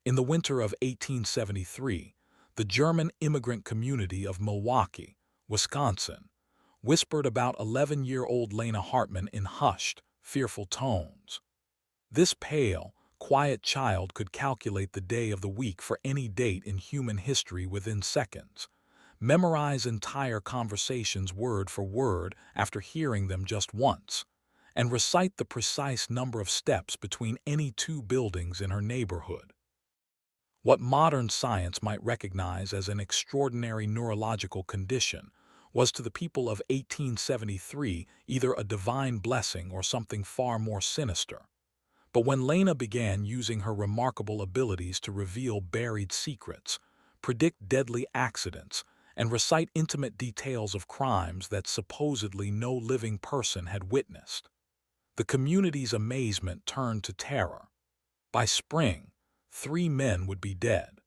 In the winter of 1873, the German immigrant community of Milwaukee, Wisconsin, whispered about 11-year-old Lena Hartmann in hushed, fearful tones. This pale, quiet child could calculate the day of the week for any date in human history within seconds, memorize entire conversations word for word after hearing them just once, and recite the precise number of steps between any two buildings in her neighborhood. What modern science might recognize as an extraordinary neurological condition was to the people of 1873 either a divine blessing or something far more sinister. But when Lena began using her remarkable abilities to reveal buried secrets, predict deadly accidents, and recite intimate details of crimes that supposedly no living person had witnessed, the community's amazement turned to terror. By spring, 3 men would be dead.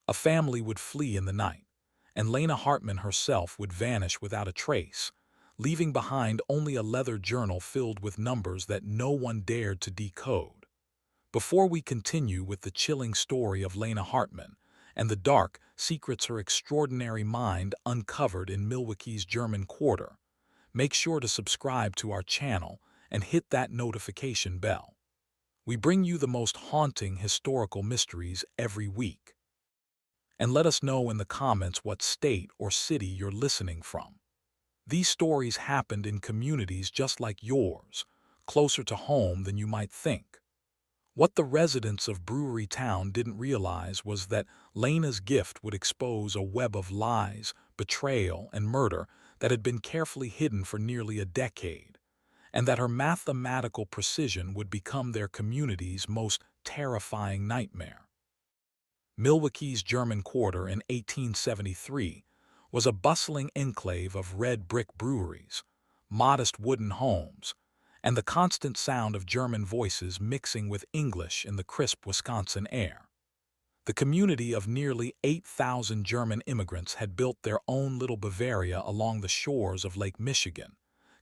A family would flee in the night, and Lena Hartmann herself would vanish without a trace, leaving behind only a leather journal filled with numbers that no one dared to decode. Before we continue with the chilling story of Lena Hartmann and the dark secrets her extraordinary mind uncovered in Milwaukee's German Quarter, make sure to subscribe to our channel and hit that notification bell. We bring you the most haunting historical mysteries every week. And let us know in the comments what state or city you're listening from. These stories happened in communities just like yours, closer to home than you might think. What the residents of Brewery Town didn't realize was that Lena's gift would expose a web of lies, betrayal, and murder that had been carefully hidden for nearly a decade, and that her mathematical precision would become their community's most terrifying nightmare. Milwaukee's German Quarter in 1873 was a bustling enclave of red brick breweries, modest wooden homes, and the constant sound of German voices mixing with English in the crisp Wisconsin air. The community of nearly 8,000 German immigrants had built their own little Bavaria along the shores of Lake Michigan,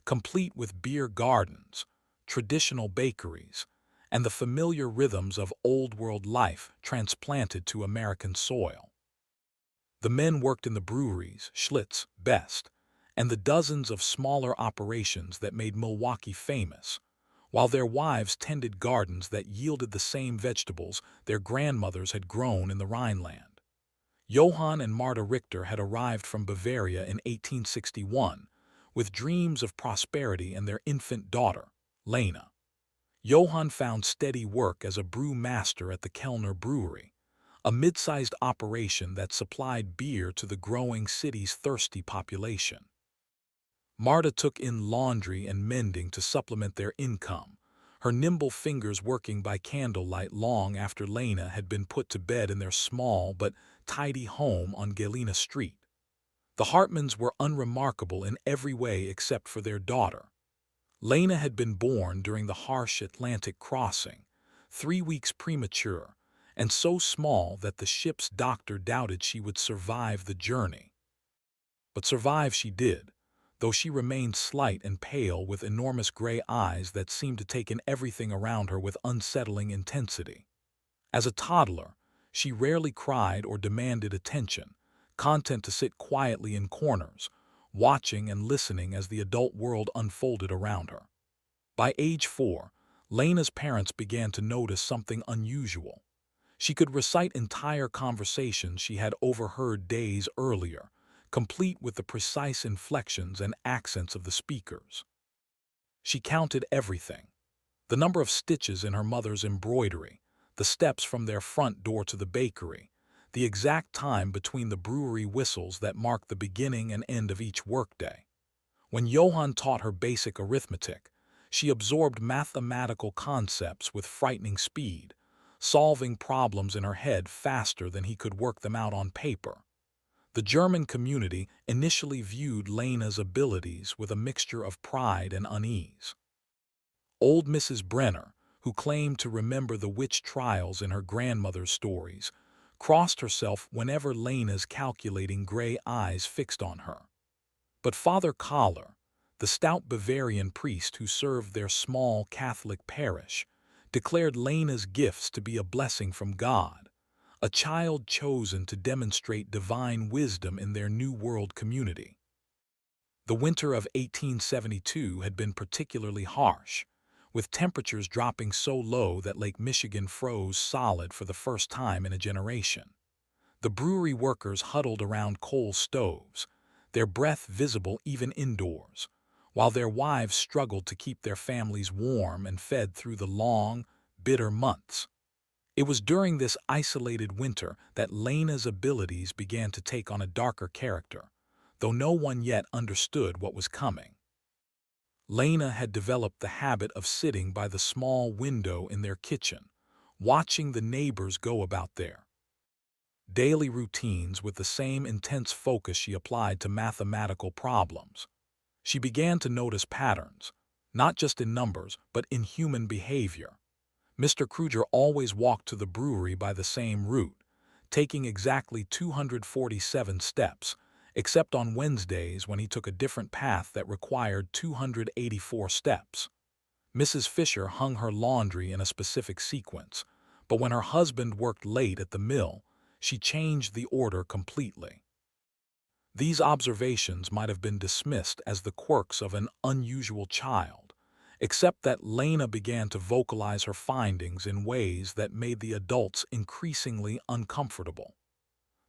complete with beer gardens, traditional bakeries, and the familiar rhythms of old-world life transplanted to American soil. The men worked in the breweries, Schlitz, Best, and the dozens of smaller operations that made Milwaukee famous, while their wives tended gardens that yielded the same vegetables their grandmothers had grown in the Rhineland. Johann and Marta Richter had arrived from Bavaria in 1861 with dreams of prosperity and their infant daughter, Lena. Johann found steady work as a brewmaster at the Kellner Brewery, a mid-sized operation that supplied beer to the growing city's thirsty population. Marta took in laundry and mending to supplement their income, her nimble fingers working by candlelight long after Lena had been put to bed in their small but tidy home on Galena Street. The Hartmanns were unremarkable in every way except for their daughter. Lena had been born during the harsh Atlantic crossing, 3 weeks premature, and so small that the ship's doctor doubted she would survive the journey. But survive she did, though she remained slight and pale with enormous gray eyes that seemed to take in everything around her with unsettling intensity. As a toddler, she rarely cried or demanded attention, content to sit quietly in corners, watching and listening as the adult world unfolded around her. By age 4, Lena's parents began to notice something unusual. She could recite entire conversations she had overheard days earlier, complete with the precise inflections and accents of the speakers. She counted everything: the number of stitches in her mother's embroidery, the steps from their front door to the bakery, the exact time between the brewery whistles that marked the beginning and end of each workday. When Johann taught her basic arithmetic, she absorbed mathematical concepts with frightening speed, solving problems in her head faster than he could work them out on paper. The German community initially viewed Lena's abilities with a mixture of pride and unease. Old Mrs. Brenner, who claimed to remember the witch trials in her grandmother's stories, crossed herself whenever Lena's calculating gray eyes fixed on her. But Father Kohler, the stout Bavarian priest who served their small Catholic parish, declared Lena's gifts to be a blessing from God, a child chosen to demonstrate divine wisdom in their New World community. The winter of 1872 had been particularly harsh, with temperatures dropping so low that Lake Michigan froze solid for the first time in a generation. The brewery workers huddled around coal stoves, their breath visible even indoors, while their wives struggled to keep their families warm and fed through the long, bitter months. It was during this isolated winter that Lena's abilities began to take on a darker character, though no one yet understood what was coming. Lena had developed the habit of sitting by the small window in their kitchen, watching the neighbors go about their daily routines with the same intense focus she applied to mathematical problems. She began to notice patterns, not just in numbers, but in human behavior. Mr. Kruger always walked to the brewery by the same route, taking exactly 247 steps, except on Wednesdays when he took a different path that required 284 steps. Mrs. Fisher hung her laundry in a specific sequence, but when her husband worked late at the mill, she changed the order completely. These observations might have been dismissed as the quirks of an unusual child, except that Lena began to vocalize her findings in ways that made the adults increasingly uncomfortable.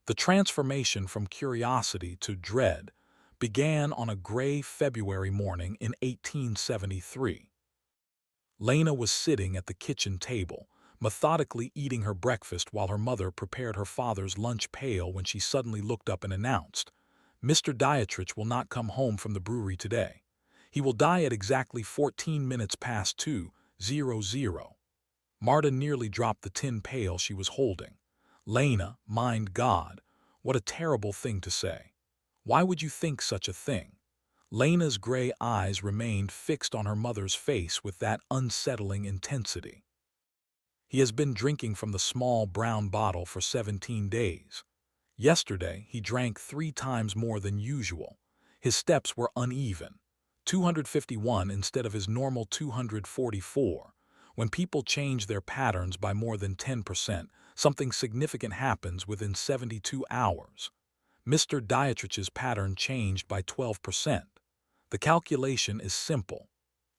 The transformation from curiosity to dread began on a gray February morning in 1873. Lena was sitting at the kitchen table, methodically eating her breakfast while her mother prepared her father's lunch pail when she suddenly looked up and announced, "Mr. Dietrich will not come home from the brewery today. He will die at exactly 14 minutes past 2:00. Marta nearly dropped the tin pail she was holding. "Lena, mind God, what a terrible thing to say. Why would you think such a thing?" Lena's gray eyes remained fixed on her mother's face with that unsettling intensity. "He has been drinking from the small brown bottle for 17 days. Yesterday, he drank 3 times more than usual. His steps were uneven, 251 instead of his normal 244. When people change their patterns by more than 10%, something significant happens within 72 hours. Mr. Dietrich's pattern changed by 12%. The calculation is simple."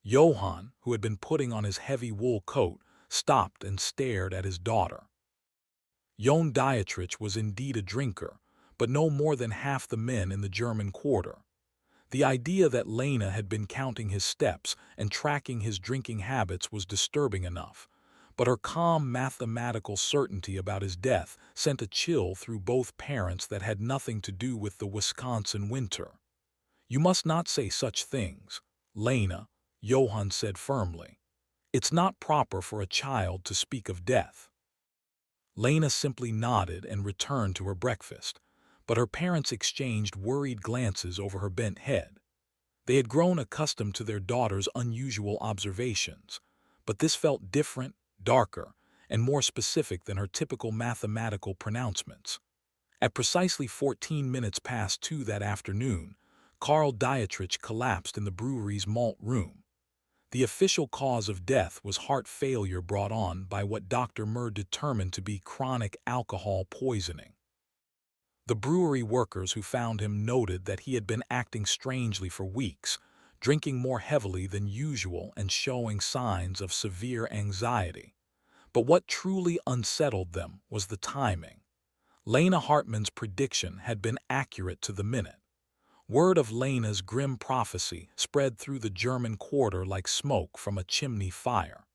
Johann, who had been putting on his heavy wool coat, stopped and stared at his daughter. Jon Dietrich was indeed a drinker, but no more than half the men in the German Quarter. The idea that Lena had been counting his steps and tracking his drinking habits was disturbing enough, but her calm mathematical certainty about his death sent a chill through both parents that had nothing to do with the Wisconsin winter. "You must not say such things, Lena," Johann said firmly. "It's not proper for a child to speak of death." Lena simply nodded and returned to her breakfast, but her parents exchanged worried glances over her bent head. They had grown accustomed to their daughter's unusual observations, but this felt different, darker, and more specific than her typical mathematical pronouncements. At precisely 14 minutes past 2 that afternoon, Karl Dietrich collapsed in the brewery's malt room. The official cause of death was heart failure brought on by what Dr. Murr determined to be chronic alcohol poisoning. The brewery workers who found him noted that he had been acting strangely for weeks, drinking more heavily than usual and showing signs of severe anxiety. But what truly unsettled them was the timing. Lena Hartmann's prediction had been accurate to the minute. Word of Lena's grim prophecy spread through the German Quarter like smoke from a chimney fire.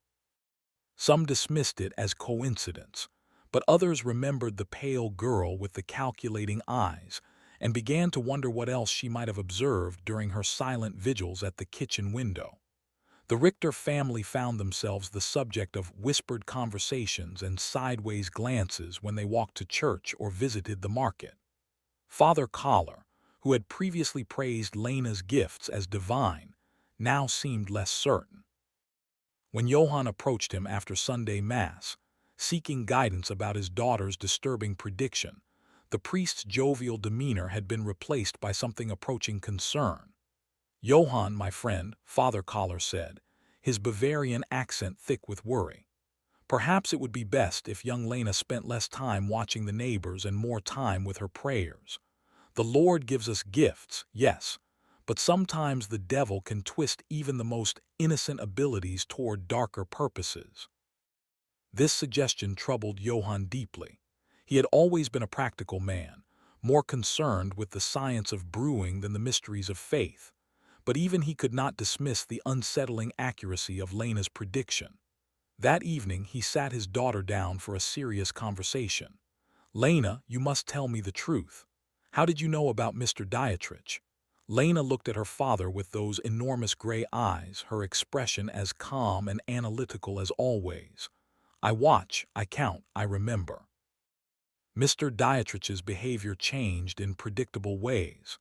Some dismissed it as coincidence, but others remembered the pale girl with the calculating eyes and began to wonder what else she might have observed during her silent vigils at the kitchen window. The Richter family found themselves the subject of whispered conversations and sideways glances when they walked to church or visited the market. Father Collar, who had previously praised Lena's gifts as divine, now seemed less certain. When Johann approached him after Sunday Mass, seeking guidance about his daughter's disturbing prediction, the priest's jovial demeanor had been replaced by something approaching concern. "Johann, my friend," Father Collar said, his Bavarian accent thick with worry, Perhaps it would be best if young Lena spent less time watching the neighbors and more time with her prayers. The Lord gives us gifts, yes, but sometimes the devil can twist even the most innocent abilities toward darker purposes. This suggestion troubled Johann deeply. He had always been a practical man, more concerned with the science of brewing than the mysteries of faith, but even he could not dismiss the unsettling accuracy of Lena's prediction. That evening he sat his daughter down for a serious conversation. "Lena, you must tell me the truth. How did you know about Mr. Dietrich?" Lena looked at her father with those enormous gray eyes, her expression as calm and analytical as always. "I watch, I count, I remember." Mr. Dietrich's behavior changed in predictable ways.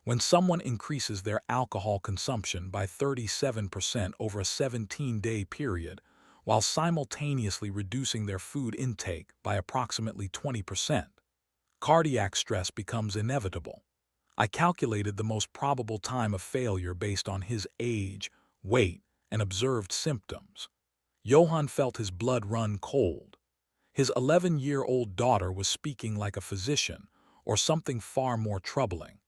When someone increases their alcohol consumption by 37% over a 17-day period, while simultaneously reducing their food intake by approximately 20%, cardiac stress becomes inevitable. I calculated the most probable time of failure based on his age, weight, and observed symptoms. Johann felt his blood run cold. His 11-year-old daughter was speaking like a physician, or something far more troubling.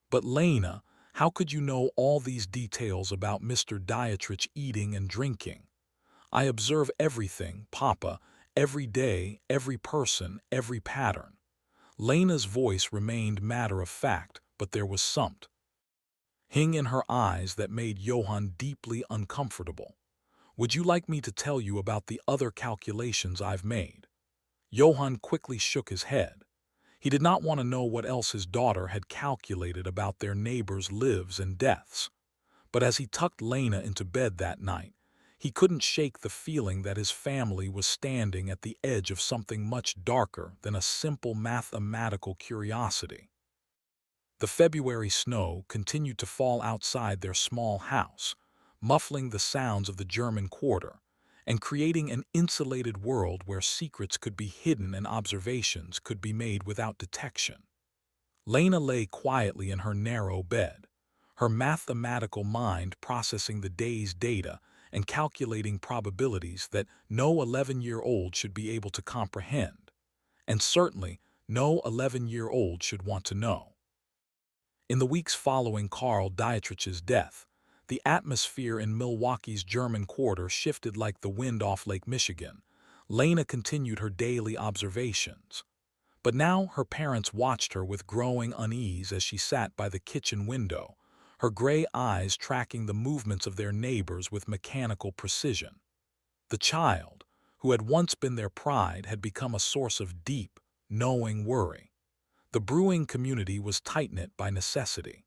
"But Lena, how could you know all these details about Mr. Dietrich eating and drinking?" "I observe everything, Papa, every day, every person, every pattern." Lena's voice remained matter-of-fact, but there was something in her eyes that made Johann deeply uncomfortable. "Would you like me to tell you about the other calculations I've made?" Johann quickly shook his head. He did not want to know what else his daughter had calculated about their neighbors' lives and deaths. But as he tucked Lena into bed that night, he couldn't shake the feeling that his family was standing at the edge of something much darker than a simple mathematical curiosity. The February snow continued to fall outside their small house, muffling the sounds of the German Quarter, and creating an insulated world where secrets could be hidden and observations could be made without detection. Lena lay quietly in her narrow bed, her mathematical mind processing the day's data and calculating probabilities that no 11-year-old should be able to comprehend, and certainly no 11-year-old should want to know. In the weeks following Karl Dietrich's death, the atmosphere in Milwaukee's German Quarter shifted like the wind off Lake Michigan. Lena continued her daily observations. But now her parents watched her with growing unease as she sat by the kitchen window, her gray eyes tracking the movements of their neighbors with mechanical precision. The child, who had once been their pride, had become a source of deep, knowing worry. The brewing community was tight-knit by necessity.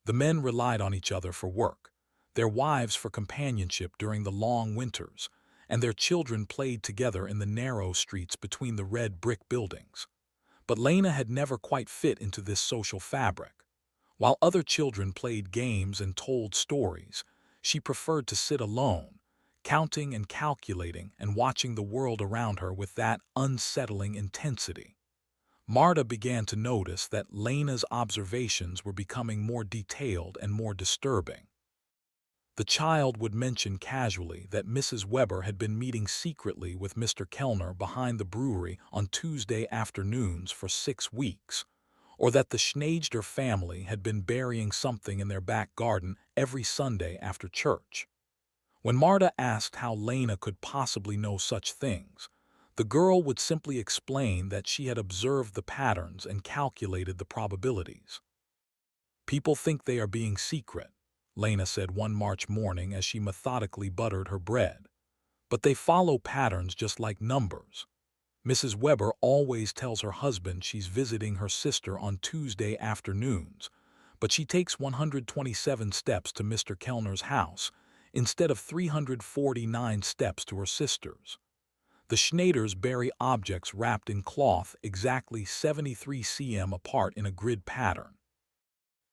The men relied on each other for work, their wives for companionship during the long winters, and their children played together in the narrow streets between the red brick buildings. But Lena had never quite fit into this social fabric. While other children played games and told stories, she preferred to sit alone, counting and calculating and watching the world around her with that unsettling intensity. Marta began to notice that Lena's observations were becoming more detailed and more disturbing. The child would mention casually that Mrs. Weber had been meeting secretly with Mr. Kellner behind the brewery on Tuesday afternoons for 6 weeks, or that the Schneider family had been burying something in their back garden every Sunday after church. When Marta asked how Lena could possibly know such things, the girl would simply explain that she had observed the patterns and calculated the probabilities. "People think they are being secret," Lena said one March morning as she methodically buttered her bread. "But they follow patterns just like numbers. Mrs. Weber always tells her husband she's visiting her sister on Tuesday afternoons, but she takes 127 steps to Mr. Kellner's house instead of 349 steps to her sister's. The Schneiders bury objects wrapped in cloth exactly 73 cm apart in a grid pattern.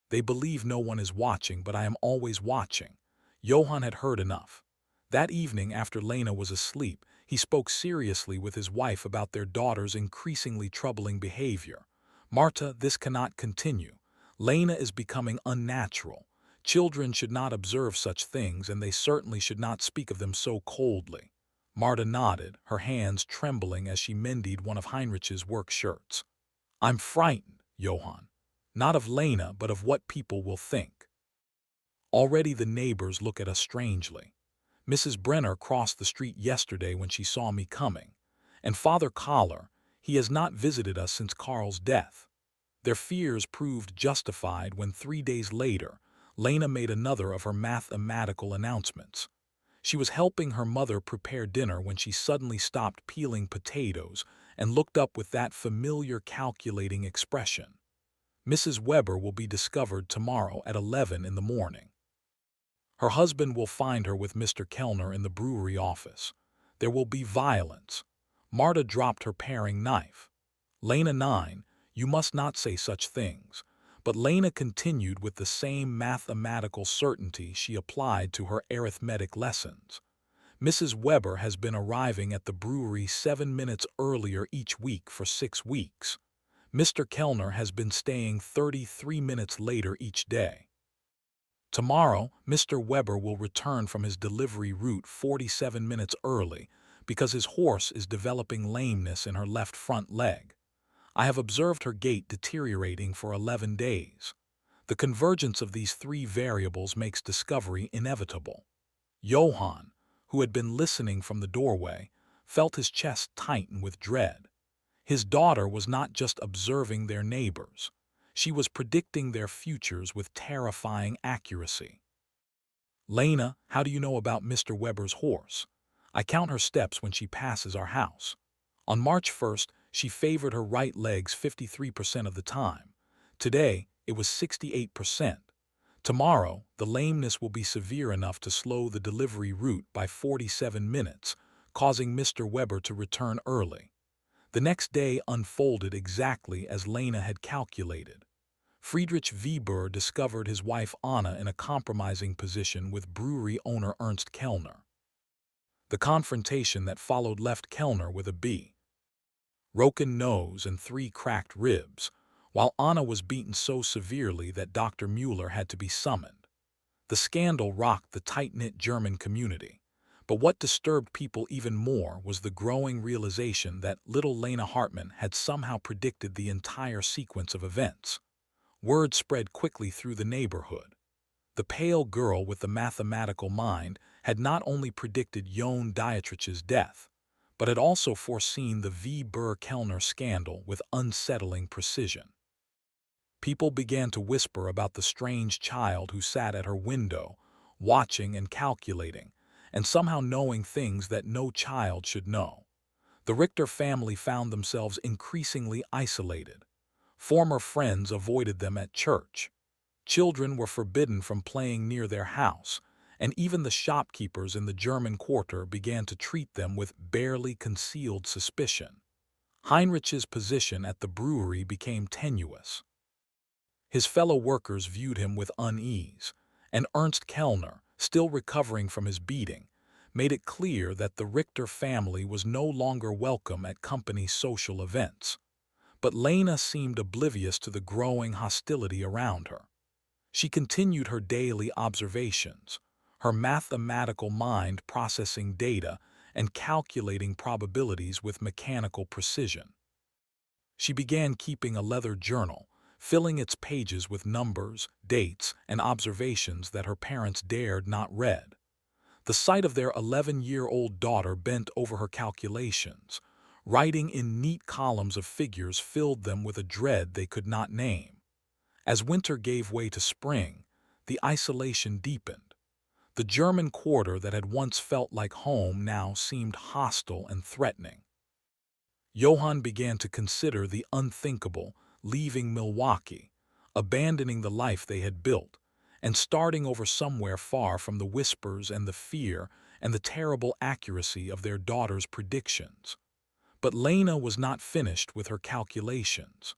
They believe no one is watching, but I am always watching." Johann had heard enough. That evening, after Lena was asleep, he spoke seriously with his wife about their daughter's increasingly troubling behavior. "Marta, this cannot continue. Lena is becoming unnatural. Children should not observe such things, and they certainly should not speak of them so coldly." Marta nodded, her hands trembling as she mended one of Heinrich's work shirts. I'm frightened, Johann. Not of Lena, but of what people will think. Already the neighbors look at us strangely. Mrs. Brenner crossed the street yesterday when she saw me coming. And Father Collar, he has not visited us since Carl's death. Their fears proved justified when 3 days later, Lena made another of her mathematical announcements. She was helping her mother prepare dinner when she suddenly stopped peeling potatoes and looked up with that familiar calculating expression. Mrs. Weber will be discovered tomorrow at 11 in the morning. Her husband will find her with Mr. Kellner in the brewery office. There will be violence. Marta dropped her paring knife. Lena 9, you must not say such things. But Lena continued with the same mathematical certainty she applied to her arithmetic lessons. Mrs. Weber has been arriving at the brewery 7 minutes earlier each week for 6 weeks. Mr. Kellner has been staying 33 minutes later each day. Tomorrow, Mr. Weber will return from his delivery route 47 minutes early because his horse is developing lameness in her left front leg. I have observed her gait deteriorating for 11 days. The convergence of these 3 variables makes discovery inevitable. Johann, who had been listening from the doorway, felt his chest tighten with dread. His daughter was not just observing their neighbors. She was predicting their futures with terrifying accuracy. Lena, how do you know about Mr. Weber's horse? I count her steps when she passes our house. On March 1st, she favored her right legs 53% of the time. Today, it was 68%. Tomorrow, the lameness will be severe enough to slow the delivery route by 47 minutes, causing Mr. Weber to return early. The next day unfolded exactly as Lena had calculated. Friedrich Weber discovered his wife Anna in a compromising position with brewery owner Ernst Kellner. The confrontation that followed left Kellner with a broken nose and 3 cracked ribs, while Anna was beaten so severely that Dr. Mueller had to be summoned. The scandal rocked the tight-knit German community. But what disturbed people even more was the growing realization that little Lena Hartmann had somehow predicted the entire sequence of events. Word spread quickly through the neighborhood. The pale girl with the mathematical mind had not only predicted Johann Dietrich's death, but had also foreseen the Weber-Kellner scandal with unsettling precision. People began to whisper about the strange child who sat at her window, watching and calculating, and somehow knowing things that no child should know. The Richter family found themselves increasingly isolated. Former friends avoided them at church. Children were forbidden from playing near their house, and even the shopkeepers in the German Quarter began to treat them with barely concealed suspicion. Heinrich's position at the brewery became tenuous. His fellow workers viewed him with unease, and Ernst Kellner, still recovering from his beating, made it clear that the Richter family was no longer welcome at company social events. But Lena seemed oblivious to the growing hostility around her. She continued her daily observations, her mathematical mind processing data and calculating probabilities with mechanical precision. She began keeping a leather journal, filling its pages with numbers, dates, and observations that her parents dared not read. The sight of their 11-year-old daughter bent over her calculations, writing in neat columns of figures filled them with a dread they could not name. As winter gave way to spring, the isolation deepened. The German Quarter that had once felt like home now seemed hostile and threatening. Johann began to consider the unthinkable, leaving Milwaukee, abandoning the life they had built, and starting over somewhere far from the whispers and the fear and the terrible accuracy of their daughter's predictions. But Lena was not finished with her calculations.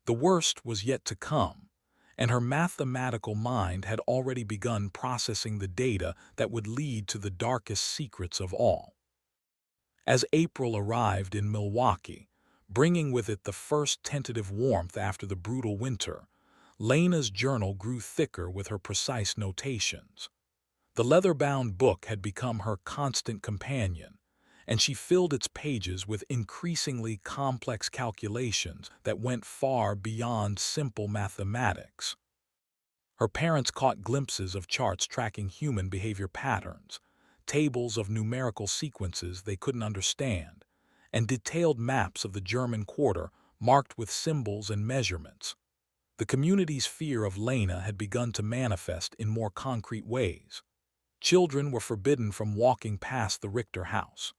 The worst was yet to come, and her mathematical mind had already begun processing the data that would lead to the darkest secrets of all. As April arrived in Milwaukee, bringing with it the first tentative warmth after the brutal winter, Lena's journal grew thicker with her precise notations. The leather-bound book had become her constant companion, and she filled its pages with increasingly complex calculations that went far beyond simple mathematics. Her parents caught glimpses of charts tracking human behavior patterns, tables of numerical sequences they couldn't understand, and detailed maps of the German Quarter marked with symbols and measurements. The community's fear of Lena had begun to manifest in more concrete ways. Children were forbidden from walking past the Richter house.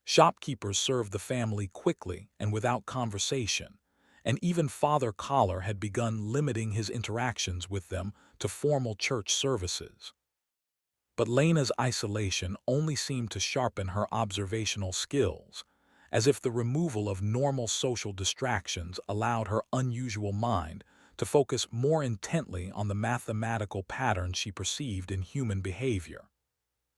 Shopkeepers served the family quickly and without conversation, and even Father Collar had begun limiting his interactions with them to formal church services. But Lena's isolation only seemed to sharpen her observational skills, as if the removal of normal social distractions allowed her unusual mind to focus more intently on the mathematical patterns she perceived in human behavior.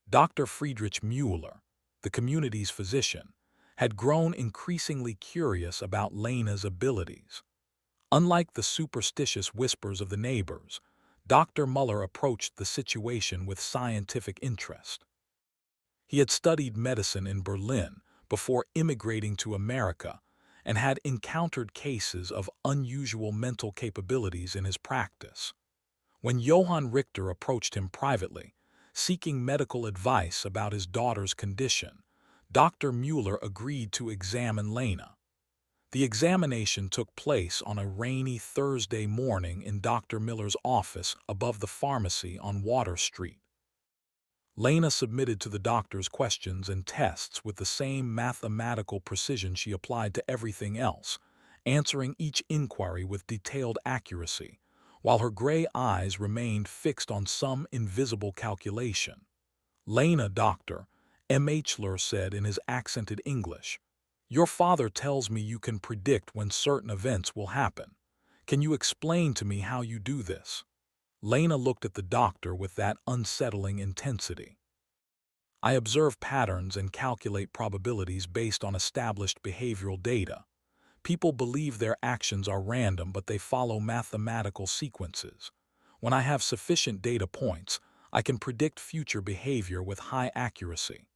Dr. Friedrich Mueller, the community's physician, had grown increasingly curious about Lena's abilities. Unlike the superstitious whispers of the neighbors, Dr. Mueller approached the situation with scientific interest. He had studied medicine in Berlin before immigrating to America and had encountered cases of unusual mental capabilities in his practice. When Johann Richter approached him privately, seeking medical advice about his daughter's condition, Dr. Mueller agreed to examine Lena. The examination took place on a rainy Thursday morning in Dr. Miller's office above the pharmacy on Water Street. Lena submitted to the doctor's questions and tests with the same mathematical precision she applied to everything else, answering each inquiry with detailed accuracy, while her gray eyes remained fixed on some invisible calculation. "Lena, doctor," M. Hler said in his accented English, "your father tells me you can predict when certain events will happen. Can you explain to me how you do this?" Lena looked at the doctor with that unsettling intensity. "I observe patterns and calculate probabilities based on established behavioral data. People believe their actions are random, but they follow mathematical sequences. When I have sufficient data points, I can predict future behavior with high accuracy."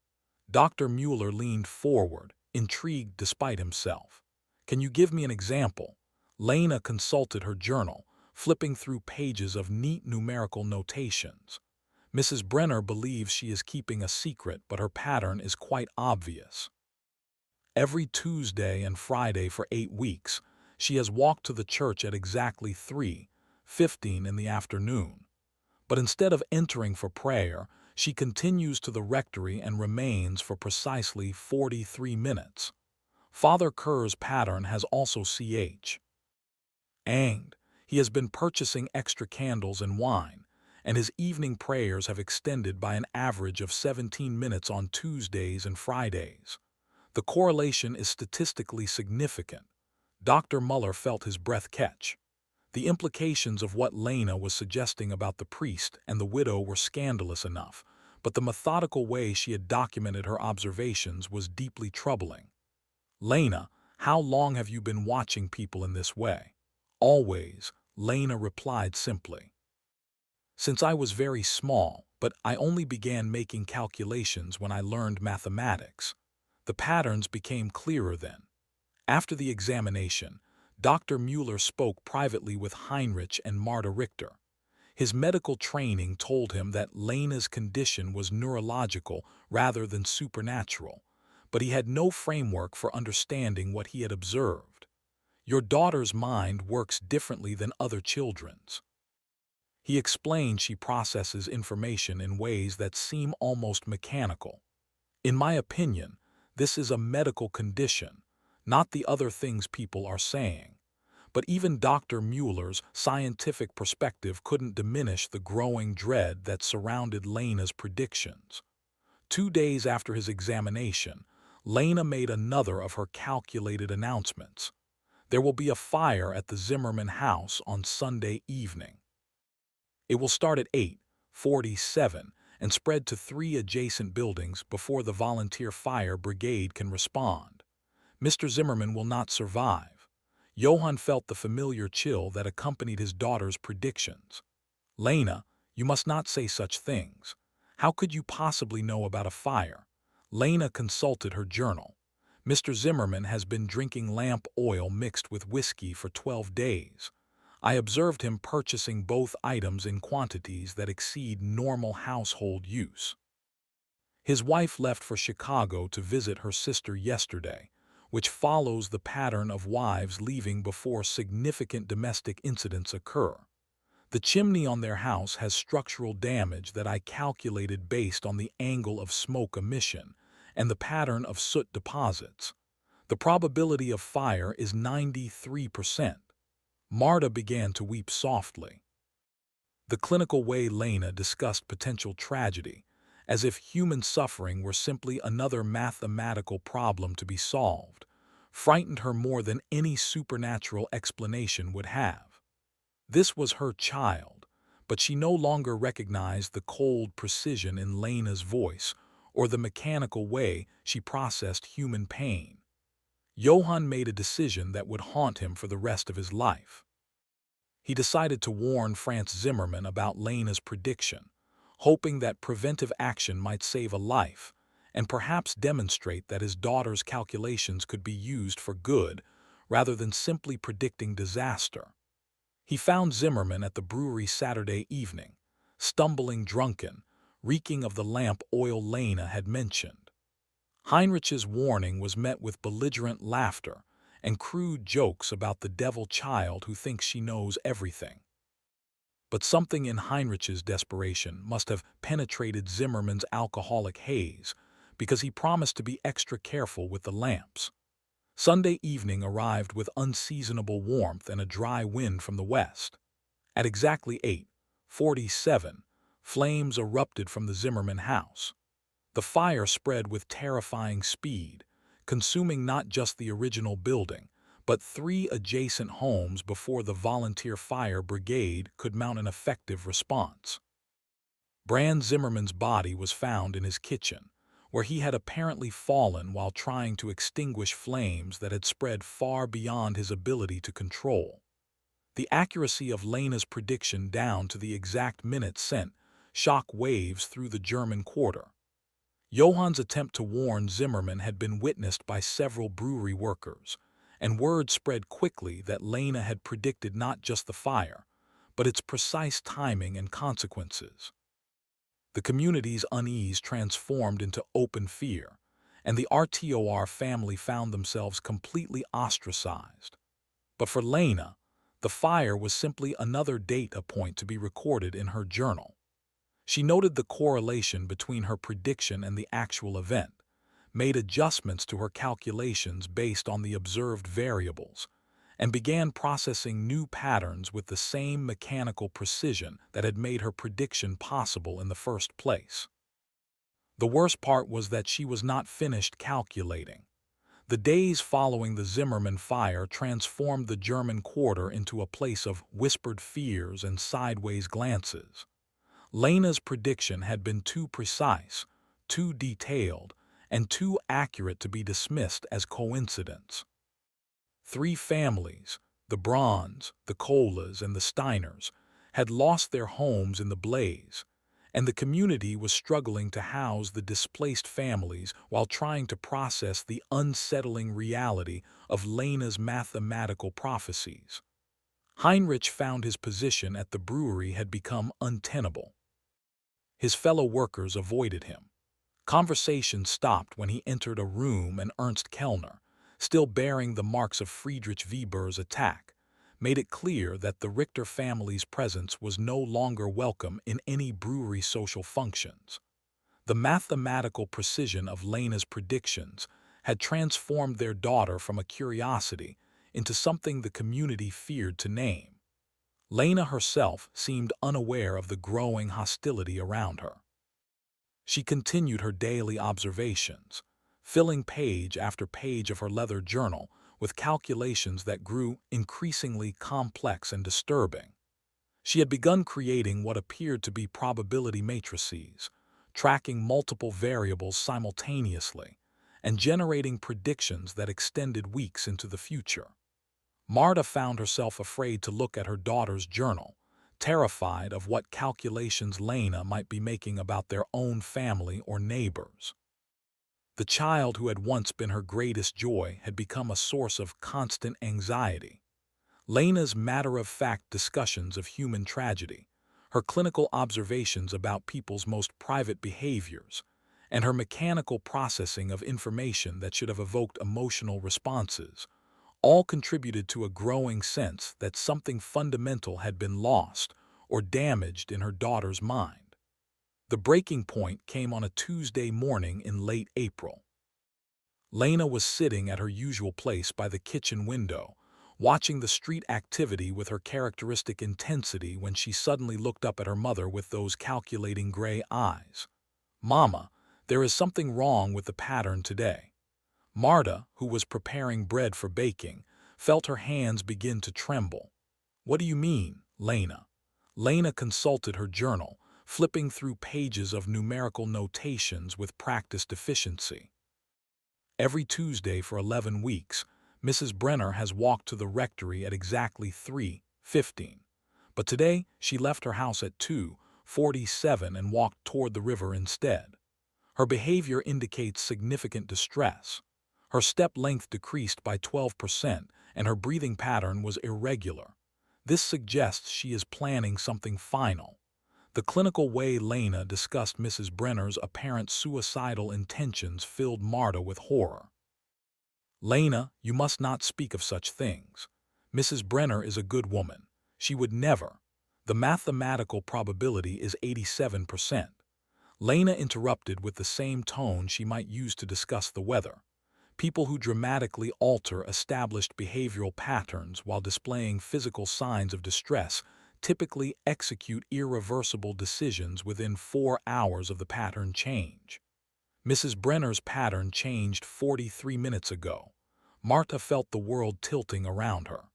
Dr. Mueller leaned forward, intrigued despite himself. "Can you give me an example?" Lena consulted her journal, flipping through pages of neat numerical notations. "Mrs. Brenner believes she is keeping a secret, but her pattern is quite obvious. Every Tuesday and Friday for 8 weeks, she has walked to the church at exactly 3:15 in the afternoon. But instead of entering for prayer, she continues to the rectory and remains for precisely 43 minutes. Father Kerr's pattern has also anged. He has been purchasing extra candles and wine, and his evening prayers have extended by an average of 17 minutes on Tuesdays and Fridays. The correlation is statistically significant." Dr. Mueller felt his breath catch. The implications of what Lena was suggesting about the priest and the widow were scandalous enough, but the methodical way she had documented her observations was deeply troubling. "Lena, how long have you been watching people in this way?" "Always," Lena replied simply. "Since I was very small, but I only began making calculations when I learned mathematics. The patterns became clearer then." After the examination, Dr. Mueller spoke privately with Heinrich and Marta Richter. His medical training told him that Lena's condition was neurological rather than supernatural, but he had no framework for understanding what he had observed. "Your daughter's mind works differently than other children's." He explained she processes information in ways that seem almost mechanical. "In my opinion, this is a medical condition, not the other things people are saying." But even Dr. Mueller's scientific perspective couldn't diminish the growing dread that surrounded Lena's predictions. 2 days after his examination, Lena made another of her calculated announcements. "There will be a fire at the Zimmerman house on Sunday evening. It will start at 8:47 and spread to 3 adjacent buildings before the volunteer fire brigade can respond. Mr. Zimmerman will not survive." Johann felt the familiar chill that accompanied his daughter's predictions. "Lena, you must not say such things. How could you possibly know about a fire?" Lena consulted her journal. Mr. Zimmerman has been drinking lamp oil mixed with whiskey for 12 days. I observed him purchasing both items in quantities that exceed normal household use. His wife left for Chicago to visit her sister yesterday, which follows the pattern of wives leaving before significant domestic incidents occur. The chimney on their house has structural damage that I calculated based on the angle of smoke emission and the pattern of soot deposits. The probability of fire is 93%. Marta began to weep softly. The clinical way Lena discussed potential tragedy, as if human suffering were simply another mathematical problem to be solved, frightened her more than any supernatural explanation would have. This was her child, but she no longer recognized the cold precision in Lena's voice or the mechanical way she processed human pain. Johann made a decision that would haunt him for the rest of his life. He decided to warn Franz Zimmerman about Lena's prediction, hoping that preventive action might save a life and perhaps demonstrate that his daughter's calculations could be used for good rather than simply predicting disaster. He found Zimmerman at the brewery Saturday evening, stumbling drunken, reeking of the lamp oil Lena had mentioned. Heinrich's warning was met with belligerent laughter and crude jokes about the devil child who thinks she knows everything. But something in Heinrich's desperation must have penetrated Zimmerman's alcoholic haze, because he promised to be extra careful with the lamps. Sunday evening arrived with unseasonable warmth and a dry wind from the west. At exactly 8:47, flames erupted from the Zimmerman house. The fire spread with terrifying speed, consuming not just the original building, but 3 adjacent homes before the volunteer fire brigade could mount an effective response. Brand Zimmerman's body was found in his kitchen, where he had apparently fallen while trying to extinguish flames that had spread far beyond his ability to control. The accuracy of Lena's prediction down to the exact minute sent shock waves through the German Quarter. Johann's attempt to warn Zimmerman had been witnessed by several brewery workers, and word spread quickly that Lena had predicted not just the fire, but its precise timing and consequences. The community's unease transformed into open fear, and the RTOR family found themselves completely ostracized. But for Lena, the fire was simply another data point to be recorded in her journal. She noted the correlation between her prediction and the actual event, made adjustments to her calculations based on the observed variables, and began processing new patterns with the same mechanical precision that had made her prediction possible in the first place. The worst part was that she was not finished calculating. The days following the Zimmerman fire transformed the German Quarter into a place of whispered fears and sideways glances. Lena's prediction had been too precise, too detailed, and too accurate to be dismissed as coincidence. 3 families, the Brauns, the Kohles, and the Steiners, had lost their homes in the blaze, and the community was struggling to house the displaced families while trying to process the unsettling reality of Lena's mathematical prophecies. Heinrich found his position at the brewery had become untenable. His fellow workers avoided him. Conversation stopped when he entered a room, and Ernst Kellner, still bearing the marks of Friedrich Weber's attack, made it clear that the Richter family's presence was no longer welcome in any brewery social functions. The mathematical precision of Lena's predictions had transformed their daughter from a curiosity into something the community feared to name. Lena herself seemed unaware of the growing hostility around her. She continued her daily observations, filling page after page of her leather journal with calculations that grew increasingly complex and disturbing. She had begun creating what appeared to be probability matrices, tracking multiple variables simultaneously, and generating predictions that extended weeks into the future. Marta found herself afraid to look at her daughter's journal, terrified of what calculations Lena might be making about their own family or neighbors. The child who had once been her greatest joy had become a source of constant anxiety. Lena's matter-of-fact discussions of human tragedy, her clinical observations about people's most private behaviors, and her mechanical processing of information that should have evoked emotional responses, all contributed to a growing sense that something fundamental had been lost or damaged in her daughter's mind. The breaking point came on a Tuesday morning in late April. Lena was sitting at her usual place by the kitchen window, watching the street activity with her characteristic intensity when she suddenly looked up at her mother with those calculating gray eyes. "Mama, there is something wrong with the pattern today." Marta, who was preparing bread for baking, felt her hands begin to tremble. "What do you mean, Lena?" Lena consulted her journal, flipping through pages of numerical notations with practiced efficiency. Every Tuesday for 11 weeks, Mrs. Brenner has walked to the rectory at exactly 3:15. But today she left her house at 2:47 and walked toward the river instead. Her behavior indicates significant distress. Her step length decreased by 12% and her breathing pattern was irregular. This suggests she is planning something final. The clinical way Lena discussed Mrs. Brenner's apparent suicidal intentions filled Marta with horror. "Lena, you must not speak of such things. Mrs. Brenner is a good woman. She would never. The mathematical probability is 87%. Lena interrupted with the same tone she might use to discuss the weather. People who dramatically alter established behavioral patterns while displaying physical signs of distress typically execute irreversible decisions within 4 hours of the pattern change. Mrs. Brenner's pattern changed 43 minutes ago. Marta felt the world tilting around her.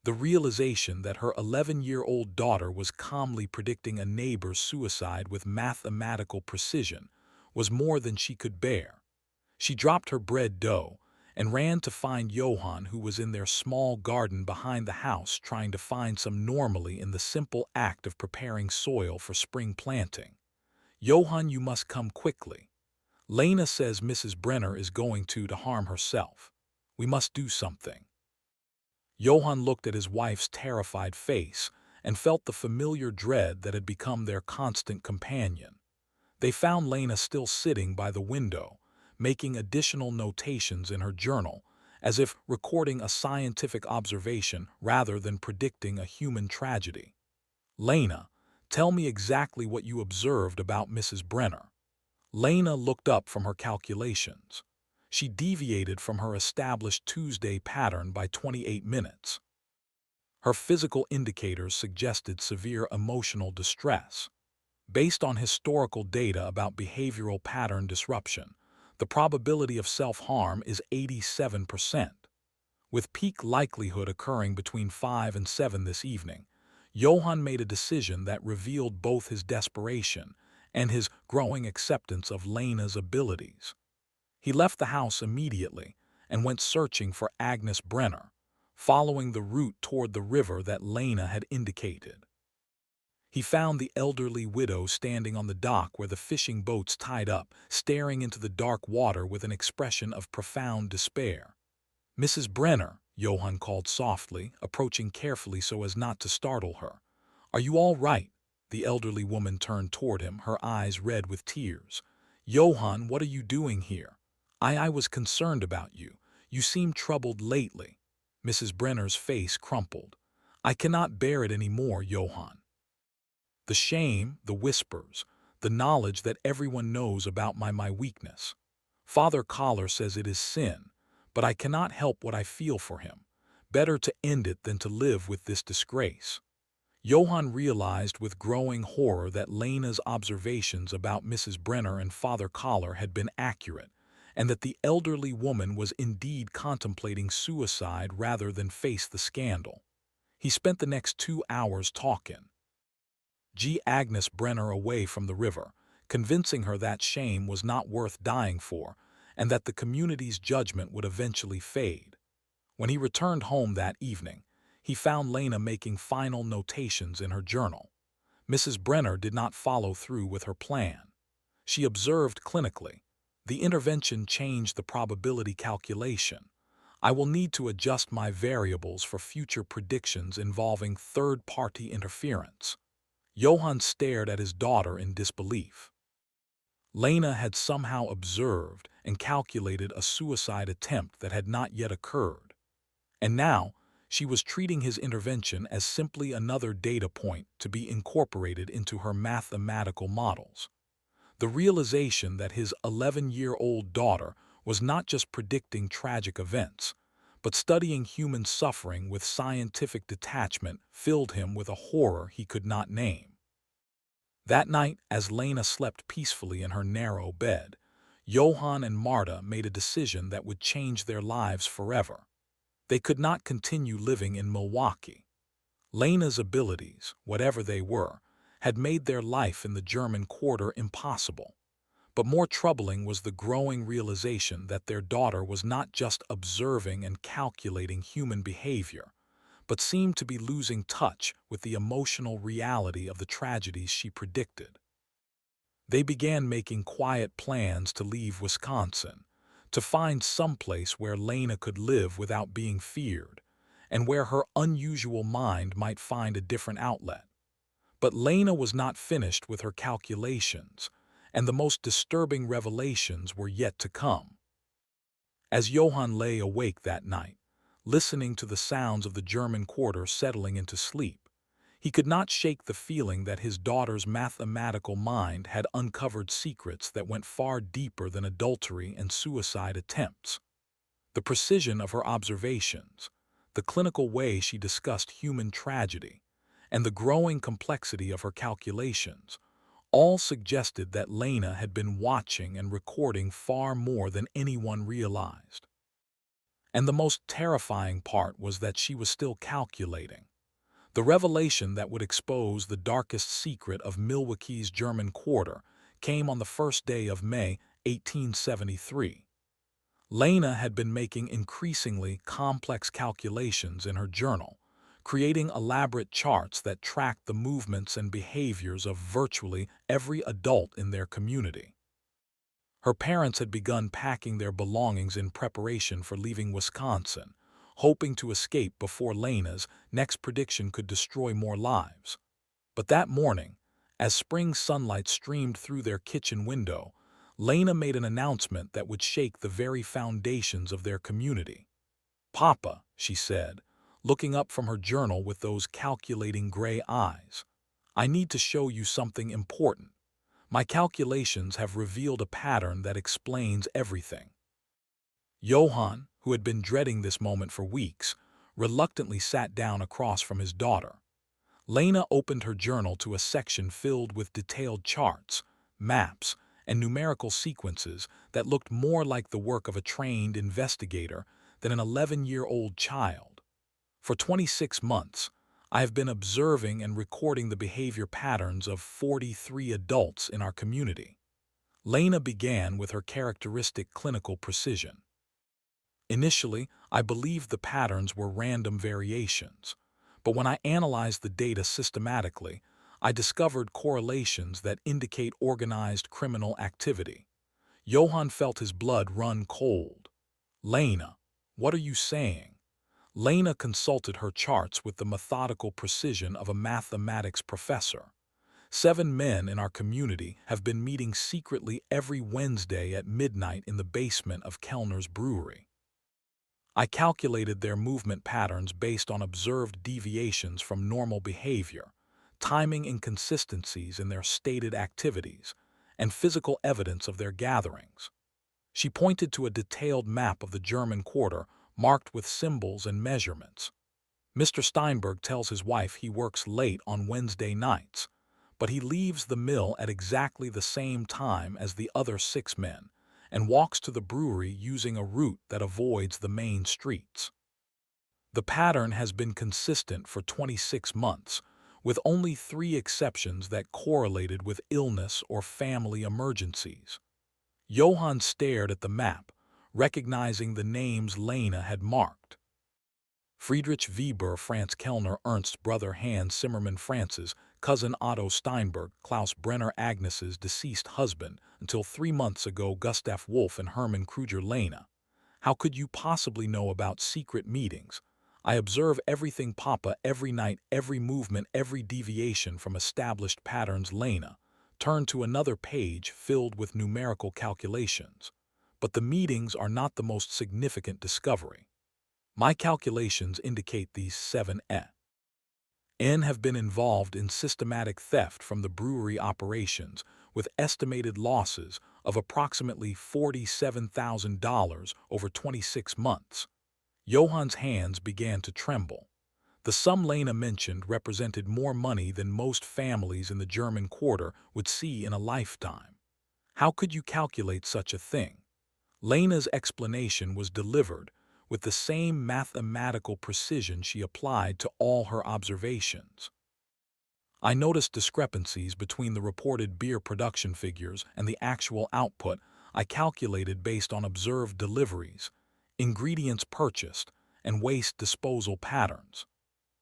The realization that her 11-year-old daughter was calmly predicting a neighbor's suicide with mathematical precision was more than she could bear. She dropped her bread dough and ran to find Johann, who was in their small garden behind the house trying to find some normalcy in the simple act of preparing soil for spring planting. "Johann, you must come quickly. Lena says Mrs. Brenner is going to harm herself. We must do something." Johann looked at his wife's terrified face and felt the familiar dread that had become their constant companion. They found Lena still sitting by the window, making additional notations in her journal, as if recording a scientific observation rather than predicting a human tragedy. "Lena, tell me exactly what you observed about Mrs. Brenner." Lena looked up from her calculations. She deviated from her established Tuesday pattern by 28 minutes. Her physical indicators suggested severe emotional distress. Based on historical data about behavioral pattern disruption, the probability of self-harm is 87%. With peak likelihood occurring between 5 and 7 this evening, Johann made a decision that revealed both his desperation and his growing acceptance of Lena's abilities. He left the house immediately and went searching for Agnes Brenner, following the route toward the river that Lena had indicated. He found the elderly widow standing on the dock where the fishing boats tied up, staring into the dark water with an expression of profound despair. "Mrs. Brenner," Johann called softly, approaching carefully so as not to startle her. "Are you all right?" The elderly woman turned toward him, her eyes red with tears. "Johann, what are you doing here? I was concerned about you. You seem troubled lately." Mrs. Brenner's face crumpled. "I cannot bear it any more, Johann. The shame, the whispers, the knowledge that everyone knows about my weakness. Father Collar says it is sin, but I cannot help what I feel for him. Better to end it than to live with this disgrace." Johann realized with growing horror that Lena's observations about Mrs. Brenner and Father Collar had been accurate, and that the elderly woman was indeed contemplating suicide rather than face the scandal. He spent the next 2 hours talking Agnes Brenner away from the river, convincing her that shame was not worth dying for, and that the community's judgment would eventually fade. When he returned home that evening, he found Lena making final notations in her journal. Mrs. Brenner did not follow through with her plan. She observed clinically, The intervention changed the probability calculation. I will need to adjust my variables for future predictions involving third-party interference. Johann stared at his daughter in disbelief. Lena had somehow observed and calculated a suicide attempt that had not yet occurred. And now, she was treating his intervention as simply another data point to be incorporated into her mathematical models. The realization that his 11-year-old daughter was not just predicting tragic events, but studying human suffering with scientific detachment filled him with a horror he could not name. That night, as Lena slept peacefully in her narrow bed, Johann and Marta made a decision that would change their lives forever. They could not continue living in Milwaukee. Lena's abilities, whatever they were, had made their life in the German Quarter impossible. But more troubling was the growing realization that their daughter was not just observing and calculating human behavior, but seemed to be losing touch with the emotional reality of the tragedies she predicted. They began making quiet plans to leave Wisconsin, to find someplace where Lena could live without being feared, and where her unusual mind might find a different outlet. But Lena was not finished with her calculations, and the most disturbing revelations were yet to come. As Johann lay awake that night, listening to the sounds of the German Quarter settling into sleep, he could not shake the feeling that his daughter's mathematical mind had uncovered secrets that went far deeper than adultery and suicide attempts. The precision of her observations, the clinical way she discussed human tragedy, and the growing complexity of her calculations all suggested that Lena had been watching and recording far more than anyone realized. And the most terrifying part was that she was still calculating. The revelation that would expose the darkest secret of Milwaukee's German Quarter came on the first day of May 1873. Lena had been making increasingly complex calculations in her journal, creating elaborate charts that tracked the movements and behaviors of virtually every adult in their community. Her parents had begun packing their belongings in preparation for leaving Wisconsin, hoping to escape before Lena's next prediction could destroy more lives. But that morning, as spring sunlight streamed through their kitchen window, Lena made an announcement that would shake the very foundations of their community. "Papa," she said, looking up from her journal with those calculating gray eyes, "I need to show you something important. My calculations have revealed a pattern that explains everything." Johann, who had been dreading this moment for weeks, reluctantly sat down across from his daughter. Lena opened her journal to a section filled with detailed charts, maps, and numerical sequences that looked more like the work of a trained investigator than an 11-year-old child. "For 26 months, I have been observing and recording the behavior patterns of 43 adults in our community." Lena began with her characteristic clinical precision. "Initially, I believed the patterns were random variations, but when I analyzed the data systematically, I discovered correlations that indicate organized criminal activity." Johann felt his blood run cold. "Lena, what are you saying?" Lena consulted her charts with the methodical precision of a mathematics professor. "7 men in our community have been meeting secretly every Wednesday at midnight in the basement of Kellner's brewery. I calculated their movement patterns based on observed deviations from normal behavior, timing inconsistencies in their stated activities, and physical evidence of their gatherings." She pointed to a detailed map of the German Quarter marked with symbols and measurements. "Mr. Steinberg tells his wife he works late on Wednesday nights, but he leaves the mill at exactly the same time as the other 6 men and walks to the brewery using a route that avoids the main streets. The pattern has been consistent for 26 months, with only 3 exceptions that correlated with illness or family emergencies." Johann stared at the map, recognizing the names Lena had marked. Friedrich Weber, Franz Kellner, Ernst's brother Hans Zimmermann, Francis cousin Otto Steinberg, Klaus Brenner Agnes's deceased husband, until 3 months ago Gustav Wolf and Hermann Kruger Lena. How could you possibly know about secret meetings? I observe everything, Papa, every night, every movement, every deviation from established patterns. Lena turned to another page filled with numerical calculations. But the meetings are not the most significant discovery. My calculations indicate these 7 have been involved in systematic theft from the brewery operations, with estimated losses of approximately $47,000 over 26 months. Johann's hands began to tremble. The sum Lena mentioned represented more money than most families in the German Quarter would see in a lifetime. How could you calculate such a thing? Lena's explanation was delivered with the same mathematical precision she applied to all her observations. I noticed discrepancies between the reported beer production figures and the actual output I calculated based on observed deliveries, ingredients purchased, and waste disposal patterns.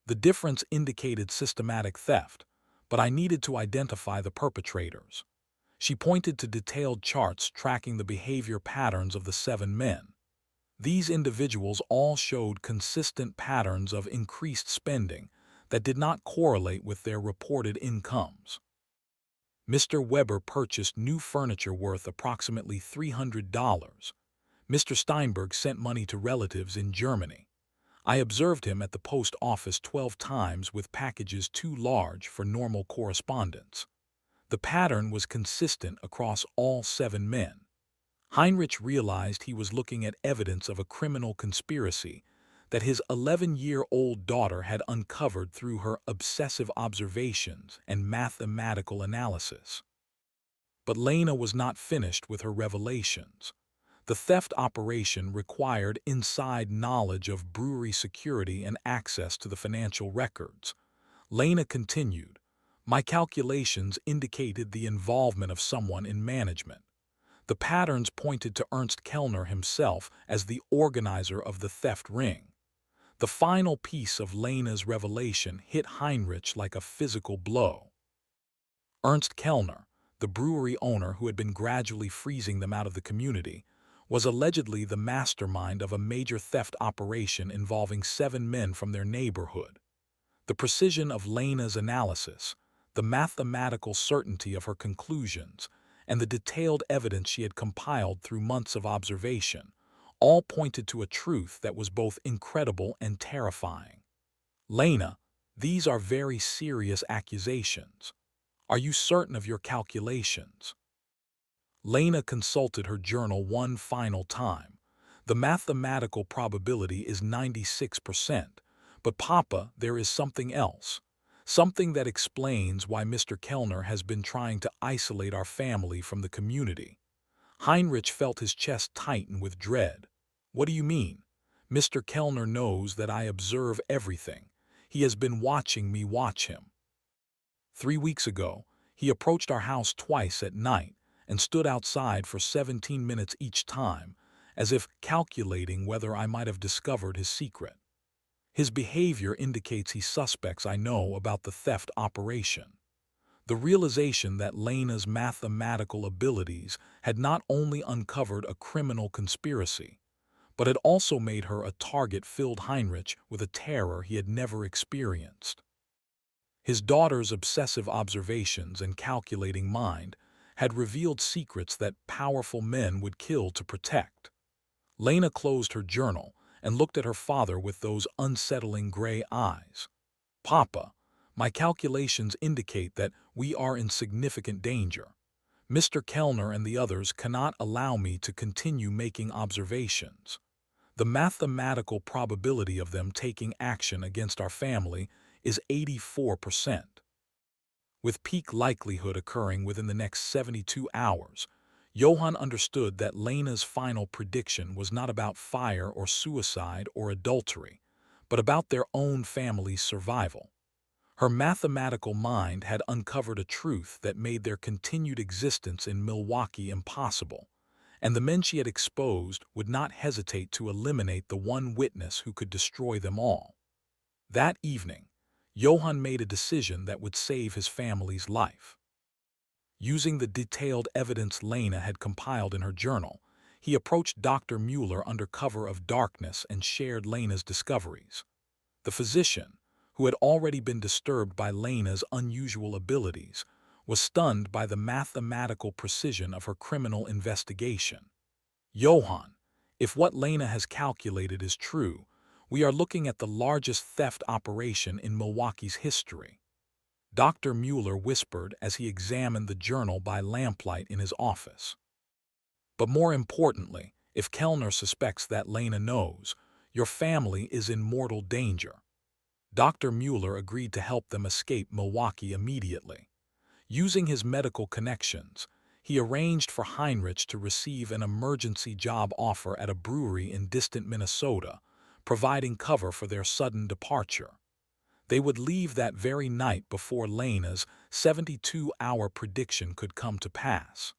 The difference indicated systematic theft, but I needed to identify the perpetrators. She pointed to detailed charts tracking the behavior patterns of the 7 men. These individuals all showed consistent patterns of increased spending that did not correlate with their reported incomes. Mr. Weber purchased new furniture worth approximately $300. Mr. Steinberg sent money to relatives in Germany. I observed him at the post office 12 times with packages too large for normal correspondence. The pattern was consistent across all 7 men. Heinrich realized he was looking at evidence of a criminal conspiracy that his 11-year-old daughter had uncovered through her obsessive observations and mathematical analysis. But Lena was not finished with her revelations. The theft operation required inside knowledge of brewery security and access to the financial records. Lena continued, "My calculations indicated the involvement of someone in management. The patterns pointed to Ernst Kellner himself as the organizer of the theft ring." The final piece of Lena's revelation hit Heinrich like a physical blow. Ernst Kellner, the brewery owner who had been gradually freezing them out of the community, was allegedly the mastermind of a major theft operation involving 7 men from their neighborhood. The precision of Lena's analysis, the mathematical certainty of her conclusions, and the detailed evidence she had compiled through months of observation, all pointed to a truth that was both incredible and terrifying. "Lena, these are very serious accusations. Are you certain of your calculations?" Lena consulted her journal one final time. "The mathematical probability is 96%, but Papa, there is something else. Something that explains why Mr. Kellner has been trying to isolate our family from the community." Heinrich felt his chest tighten with dread. "What do you mean?" "Mr. Kellner knows that I observe everything. He has been watching me watch him. 3 weeks ago, he approached our house twice at night and stood outside for 17 minutes each time, as if calculating whether I might have discovered his secret. His behavior indicates he suspects I know about the theft operation." The realization that Lena's mathematical abilities had not only uncovered a criminal conspiracy, but had also made her a target filled Heinrich with a terror he had never experienced. His daughter's obsessive observations and calculating mind had revealed secrets that powerful men would kill to protect. Lena closed her journal and looked at her father with those unsettling gray eyes. "Papa, my calculations indicate that we are in significant danger. Mr. Kellner and the others cannot allow me to continue making observations. The mathematical probability of them taking action against our family is 84%. With peak likelihood occurring within the next 72 hours, Johann understood that Lena's final prediction was not about fire or suicide or adultery, but about their own family's survival. Her mathematical mind had uncovered a truth that made their continued existence in Milwaukee impossible, and the men she had exposed would not hesitate to eliminate the one witness who could destroy them all. That evening, Johann made a decision that would save his family's life. Using the detailed evidence Lena had compiled in her journal, he approached Dr. Mueller under cover of darkness and shared Lena's discoveries. The physician, who had already been disturbed by Lena's unusual abilities, was stunned by the mathematical precision of her criminal investigation. Johann, if what Lena has calculated is true, we are looking at the largest theft operation in Milwaukee's history. Dr. Mueller whispered as he examined the journal by lamplight in his office. But more importantly, if Kellner suspects that Lena knows, your family is in mortal danger. Dr. Mueller agreed to help them escape Milwaukee immediately. Using his medical connections, he arranged for Heinrich to receive an emergency job offer at a brewery in distant Minnesota, providing cover for their sudden departure. They would leave that very night before Lena's 72-hour prediction could come to pass.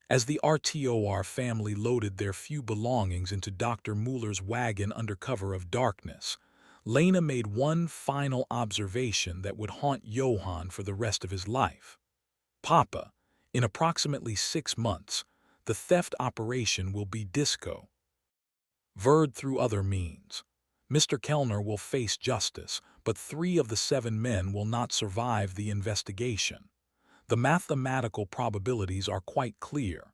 As the RTOR family loaded their few belongings into Dr. Mueller's wagon under cover of darkness, Lena made one final observation that would haunt Johann for the rest of his life. "Papa, in approximately 6 months, the theft operation will be disco verred through other means. Mr. Kellner will face justice, but 3 of the 7 men will not survive the investigation. The mathematical probabilities are quite clear."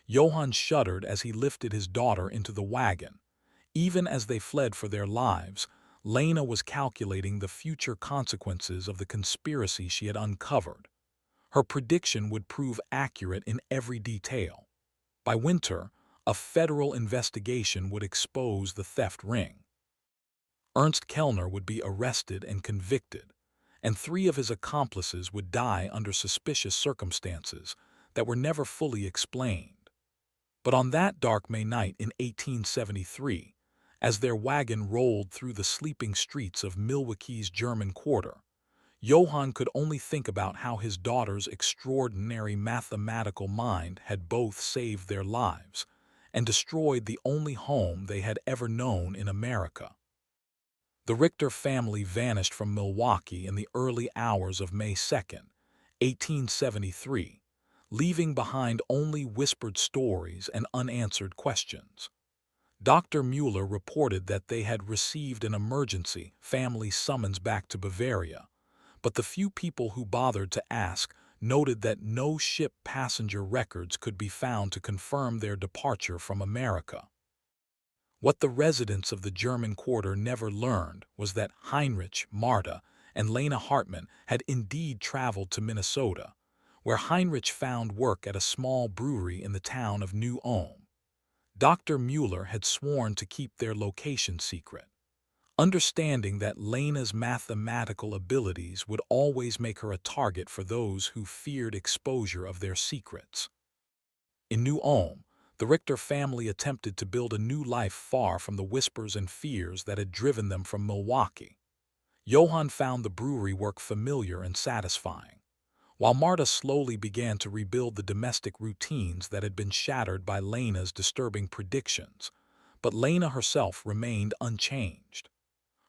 Johann shuddered as he lifted his daughter into the wagon. Even as they fled for their lives, Lena was calculating the future consequences of the conspiracy she had uncovered. Her prediction would prove accurate in every detail. By winter, a federal investigation would expose the theft ring. Ernst Kellner would be arrested and convicted, and 3 of his accomplices would die under suspicious circumstances that were never fully explained. But on that dark May night in 1873, as their wagon rolled through the sleeping streets of Milwaukee's German Quarter, Johann could only think about how his daughter's extraordinary mathematical mind had both saved their lives and destroyed the only home they had ever known in America. The Richter family vanished from Milwaukee in the early hours of May 2nd, 1873, leaving behind only whispered stories and unanswered questions. Dr. Mueller reported that they had received an emergency family summons back to Bavaria, but the few people who bothered to ask noted that no ship passenger records could be found to confirm their departure from America. What the residents of the German Quarter never learned was that Heinrich, Marta, and Lena Hartmann had indeed traveled to Minnesota, where Heinrich found work at a small brewery in the town of New Ulm. Dr. Mueller had sworn to keep their location secret, understanding that Lena's mathematical abilities would always make her a target for those who feared exposure of their secrets. In New Ulm, the Richter family attempted to build a new life far from the whispers and fears that had driven them from Milwaukee. Johann found the brewery work familiar and satisfying, while Marta slowly began to rebuild the domestic routines that had been shattered by Lena's disturbing predictions. But Lena herself remained unchanged.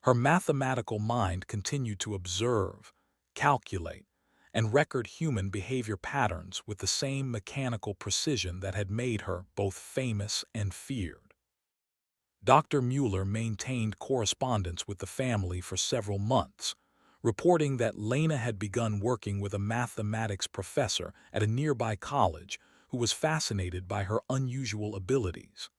Her mathematical mind continued to observe, calculate, and record human behavior patterns with the same mechanical precision that had made her both famous and feared. Dr. Mueller maintained correspondence with the family for several months, reporting that Lena had begun working with a mathematics professor at a nearby college who was fascinated by her unusual abilities.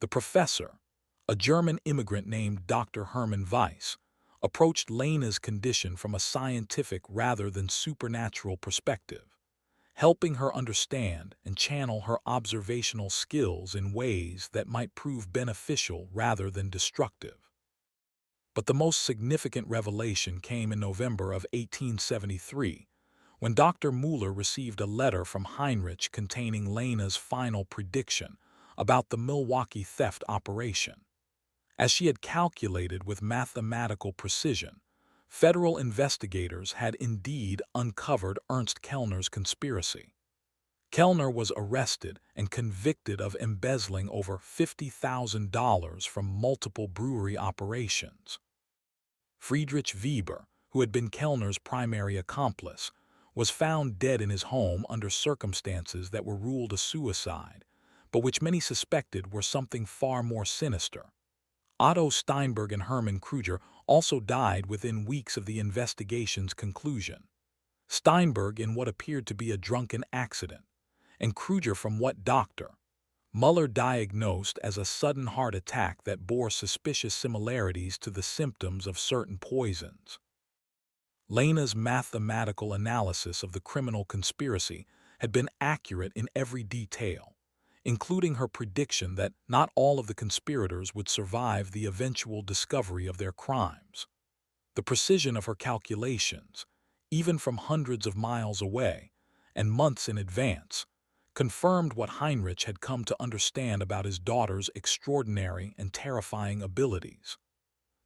The professor, a German immigrant named Dr. Hermann Weiss, approached Lena's condition from a scientific rather than supernatural perspective, helping her understand and channel her observational skills in ways that might prove beneficial rather than destructive. But the most significant revelation came in November of 1873, when Dr. Mueller received a letter from Heinrich containing Lena's final prediction about the Milwaukee theft operation. As she had calculated with mathematical precision, federal investigators had indeed uncovered Ernst Kellner's conspiracy. Kellner was arrested and convicted of embezzling over $50,000 from multiple brewery operations. Friedrich Weber, who had been Kellner's primary accomplice, was found dead in his home under circumstances that were ruled a suicide, but which many suspected were something far more sinister. Otto Steinberg and Hermann Kruger also died within weeks of the investigation's conclusion. Steinberg in what appeared to be a drunken accident, and Kruger from what Dr. Muller diagnosed as a sudden heart attack that bore suspicious similarities to the symptoms of certain poisons. Lena's mathematical analysis of the criminal conspiracy had been accurate in every detail, including her prediction that not all of the conspirators would survive the eventual discovery of their crimes. The precision of her calculations, even from hundreds of miles away and months in advance, confirmed what Heinrich had come to understand about his daughter's extraordinary and terrifying abilities.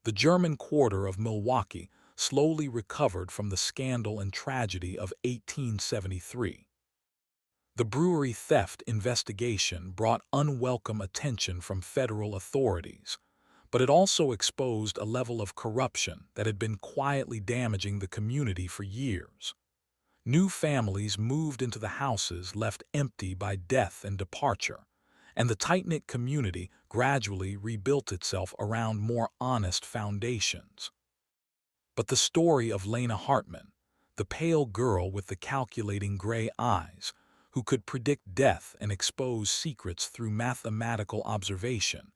The German Quarter of Milwaukee slowly recovered from the scandal and tragedy of 1873. The brewery theft investigation brought unwelcome attention from federal authorities, but it also exposed a level of corruption that had been quietly damaging the community for years. New families moved into the houses left empty by death and departure, and the tight-knit community gradually rebuilt itself around more honest foundations. But the story of Lena Hartmann, the pale girl with the calculating gray eyes, who could predict death and expose secrets through mathematical observation,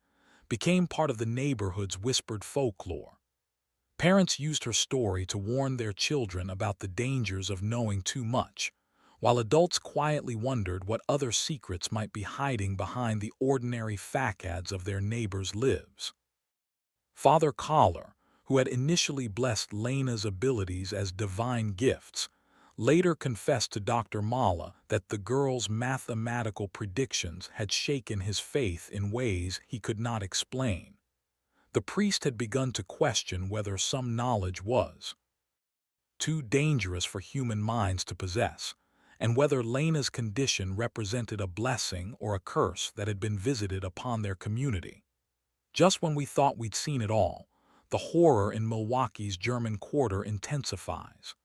became part of the neighborhood's whispered folklore. Parents used her story to warn their children about the dangers of knowing too much, while adults quietly wondered what other secrets might be hiding behind the ordinary facades of their neighbors' lives. Father Collar, who had initially blessed Lena's abilities as divine gifts, later confessed to Dr. Mala that the girl's mathematical predictions had shaken his faith in ways he could not explain. The priest had begun to question whether some knowledge was too dangerous for human minds to possess, and whether Lena's condition represented a blessing or a curse that had been visited upon their community. Just when we thought we'd seen it all, the horror in Milwaukee's German Quarter intensifies.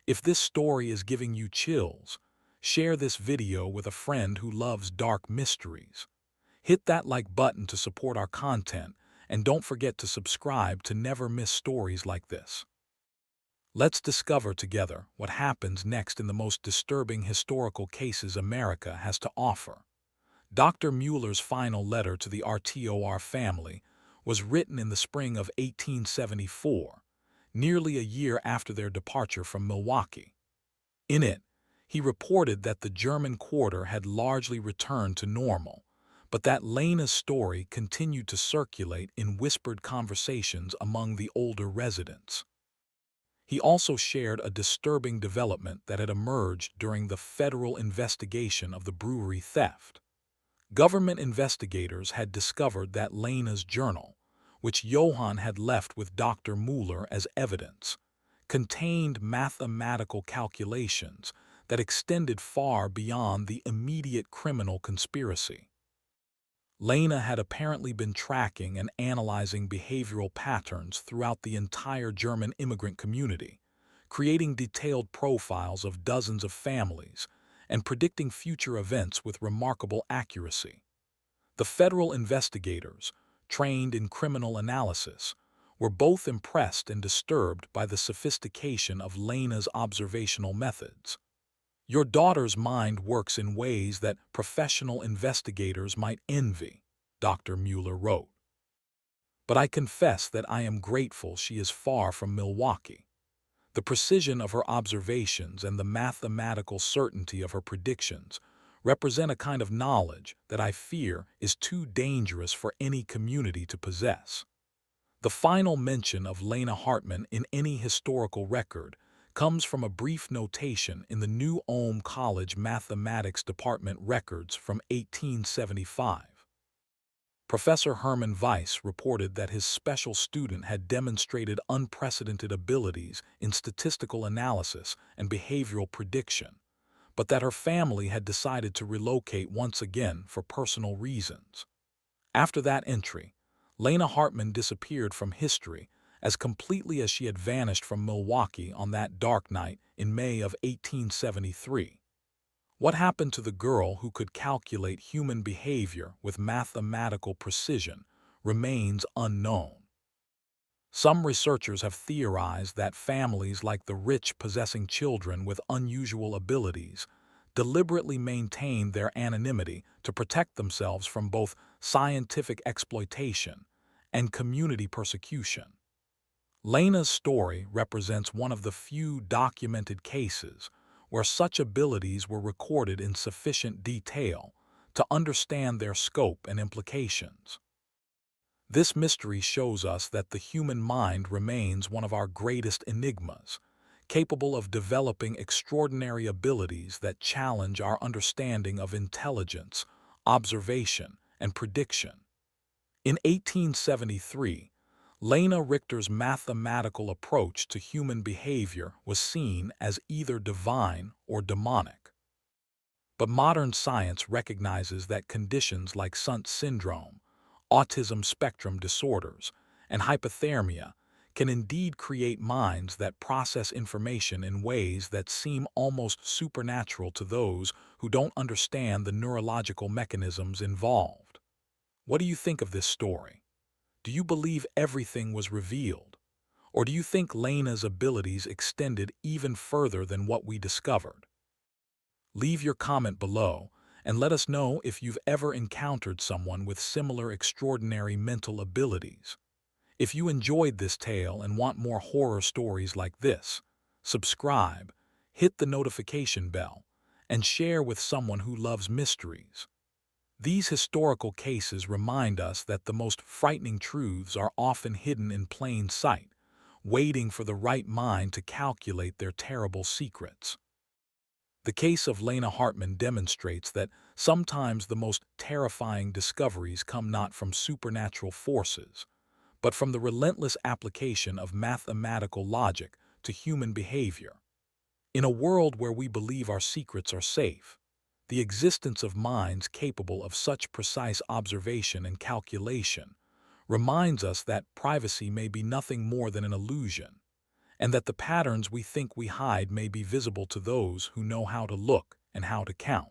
If this story is giving you chills, share this video with a friend who loves dark mysteries. Hit that like button to support our content, and don't forget to subscribe to never miss stories like this. Let's discover together what happens next in the most disturbing historical cases America has to offer. Dr. Mueller's final letter to the RTOR family was written in the spring of 1874, nearly a year after their departure from Milwaukee. In it, he reported that the German Quarter had largely returned to normal, but that Lena's story continued to circulate in whispered conversations among the older residents. He also shared a disturbing development that had emerged during the federal investigation of the brewery theft. Government investigators had discovered that Lena's journal, which Johann had left with Dr. Mueller as evidence, contained mathematical calculations that extended far beyond the immediate criminal conspiracy. Lena had apparently been tracking and analyzing behavioral patterns throughout the entire German immigrant community, creating detailed profiles of dozens of families and predicting future events with remarkable accuracy. The federal investigators, trained in criminal analysis, were both impressed and disturbed by the sophistication of Lena's observational methods. Your daughter's mind works in ways that professional investigators might envy, Dr. Mueller wrote. But I confess that I am grateful she is far from Milwaukee. The precision of her observations and the mathematical certainty of her predictions represent a kind of knowledge that I fear is too dangerous for any community to possess. The final mention of Lena Hartmann in any historical record comes from a brief notation in the New Ulm College Mathematics Department records from 1875. Professor Hermann Weiss reported that his special student had demonstrated unprecedented abilities in statistical analysis and behavioral prediction, but that her family had decided to relocate once again for personal reasons. After that entry, Lena Hartmann disappeared from history as completely as she had vanished from Milwaukee on that dark night in May of 1873. What happened to the girl who could calculate human behavior with mathematical precision remains unknown. Some researchers have theorized that families like the rich possessing children with unusual abilities deliberately maintain their anonymity to protect themselves from both scientific exploitation and community persecution. Lena's story represents one of the few documented cases where such abilities were recorded in sufficient detail to understand their scope and implications. This mystery shows us that the human mind remains one of our greatest enigmas, capable of developing extraordinary abilities that challenge our understanding of intelligence, observation, and prediction. In 1873, Lena Richter's mathematical approach to human behavior was seen as either divine or demonic. But modern science recognizes that conditions like Stunt syndrome, autism spectrum disorders, and hypothermia can indeed create minds that process information in ways that seem almost supernatural to those who don't understand the neurological mechanisms involved. What do you think of this story? Do you believe everything was revealed? Or do you think Lena's abilities extended even further than what we discovered? Leave your comment below and let us know if you've ever encountered someone with similar extraordinary mental abilities. If you enjoyed this tale and want more horror stories like this, subscribe, hit the notification bell, and share with someone who loves mysteries. These historical cases remind us that the most frightening truths are often hidden in plain sight, waiting for the right mind to calculate their terrible secrets. The case of Lena Hartmann demonstrates that sometimes the most terrifying discoveries come not from supernatural forces, but from the relentless application of mathematical logic to human behavior. In a world where we believe our secrets are safe, the existence of minds capable of such precise observation and calculation reminds us that privacy may be nothing more than an illusion, and that the patterns we think we hide may be visible to those who know how to look and how to count.